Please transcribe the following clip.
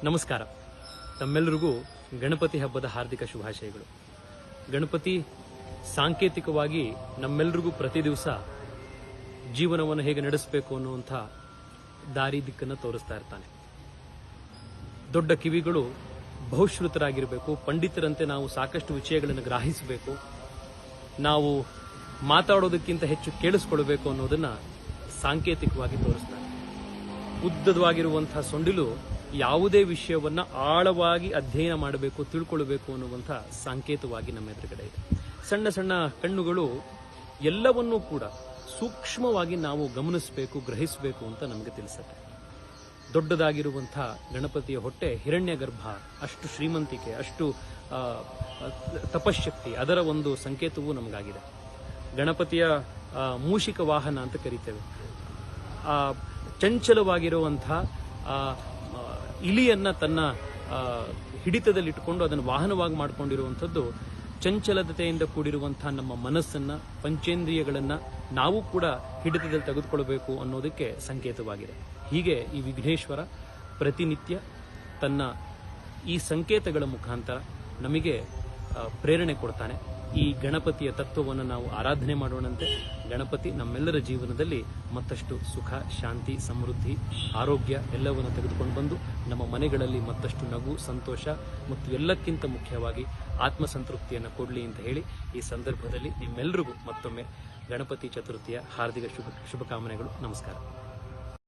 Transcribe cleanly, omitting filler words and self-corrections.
ನಮಸ್ಕಾರ. ತಮ್ಮೆಲ್ಲರಿಗೂ ಗಣಪತಿ ಹಬ್ಬದ ಹಾರ್ದಿಕ ಶುಭಾಶಯಗಳು. ಗಣಪತಿ ಸಾಂಕೇತಿಕವಾಗಿ ನಮ್ಮೆಲ್ಲರಿಗೂ ಪ್ರತಿ ದಿವಸ ಜೀವನವನ್ನು ಹೇಗೆ ನಡೆಸಬೇಕು ಅನ್ನುವಂಥ ದಾರಿ ದಿಕ್ಕನ್ನು ತೋರಿಸ್ತಾ ಇರ್ತಾನೆ. ದೊಡ್ಡ ಕಿವಿಗಳು ಬಹುಶ್ರುತರಾಗಿರಬೇಕು, ಪಂಡಿತರಂತೆ ನಾವು ಸಾಕಷ್ಟು ವಿಷಯಗಳನ್ನು ಗ್ರಹಿಸಬೇಕು, ನಾವು ಮಾತಾಡೋದಕ್ಕಿಂತ ಹೆಚ್ಚು ಕೇಳಿಸ್ಕೊಳ್ಬೇಕು ಅನ್ನೋದನ್ನ ಸಾಂಕೇತಿಕವಾಗಿ ತೋರಿಸ್ತಾರೆ. ಉದ್ದವಾಗಿರುವಂತಹ ಸೊಂಡಿಲು ಯಾವುದೇ ವಿಷಯವನ್ನ ಆಳವಾಗಿ ಅಧ್ಯಯನ ಮಾಡಬೇಕು, ತಿಳ್ಕೊಳ್ಬೇಕು ಅನ್ನುವಂಥ ಸಂಕೇತವಾಗಿ ನಮ್ಮ ಎದುರುಗಡೆ ಇದೆ. ಸಣ್ಣ ಸಣ್ಣ ಕಣ್ಣುಗಳು ಎಲ್ಲವನ್ನೂ ಕೂಡ ಸೂಕ್ಷ್ಮವಾಗಿ ನಾವು ಗಮನಿಸಬೇಕು, ಗ್ರಹಿಸಬೇಕು ಅಂತ ನಮಗೆ ತಿಳಿಸುತ್ತೆ. ದೊಡ್ಡದಾಗಿರುವಂಥ ಗಣಪತಿಯ ಹೊಟ್ಟೆ ಹಿರಣ್ಯ ಗರ್ಭ, ಅಷ್ಟು ಶ್ರೀಮಂತಿಕೆ, ಅಷ್ಟು ತಪಶಕ್ತಿ, ಅದರ ಒಂದು ಸಂಕೇತವೂ ನಮಗಾಗಿದೆ. ಗಣಪತಿಯ ಮೂಷಿಕ ವಾಹನ ಅಂತ ಕರಿತೇವೆ. ಚಂಚಲವಾಗಿರುವಂಥ ಇಲಿಯನ್ನ ತನ್ನ ಹಿಡಿತದಲ್ಲಿಟ್ಟುಕೊಂಡು ಅದನ್ನು ವಾಹನವಾಗಿ ಮಾಡಿಕೊಂಡಿರುವಂಥದ್ದು ಚಂಚಲತೆಯಿಂದ ಕೂಡಿರುವಂತಹ ನಮ್ಮ ಮನಸ್ಸನ್ನ, ಪಂಚೇಂದ್ರಿಯಗಳನ್ನ ನಾವು ಕೂಡ ಹಿಡಿತದಲ್ಲಿ ತೆಗೆದುಕೊಳ್ಬೇಕು ಅನ್ನೋದಕ್ಕೆ ಸಂಕೇತವಾಗಿದೆ. ಹೀಗೆ ಈ ವಿಘ್ನೇಶ್ವರ ಪ್ರತಿನಿತ್ಯ ತನ್ನ ಈ ಸಂಕೇತಗಳ ಮುಖಾಂತರ ನಮಗೆ ಪ್ರೇರಣೆ ಕೊಡ್ತಾನೆ. ಈ ಗಣಪತಿಯ ತತ್ವವನ್ನು ನಾವು ಆರಾಧನೆ ಮಾಡೋಣಂತೆ. ಗಣಪತಿ ನಮ್ಮೆಲ್ಲರ ಜೀವನದಲ್ಲಿ ಮತ್ತಷ್ಟು ಸುಖ, ಶಾಂತಿ, ಸಮೃದ್ಧಿ, ಆರೋಗ್ಯ ಎಲ್ಲವನ್ನು ತೆಗೆದುಕೊಂಡು ಬಂದು ನಮ್ಮ ಮನೆಗಳಲ್ಲಿ ಮತ್ತಷ್ಟು ನಗು, ಸಂತೋಷ ಮತ್ತು ಎಲ್ಲಕ್ಕಿಂತ ಮುಖ್ಯವಾಗಿ ಆತ್ಮಸಂತೃಪ್ತಿಯನ್ನು ಕೊಡಲಿ ಅಂತ ಹೇಳಿ ಈ ಸಂದರ್ಭದಲ್ಲಿ ನಿಮ್ಮೆಲ್ಲರಿಗೂ ಮತ್ತೊಮ್ಮೆ ಗಣಪತಿ ಚತುರ್ಥಿಯ ಹಾರ್ದಿಕ ಶುಭಕಾಮನೆಗಳು. ನಮಸ್ಕಾರ.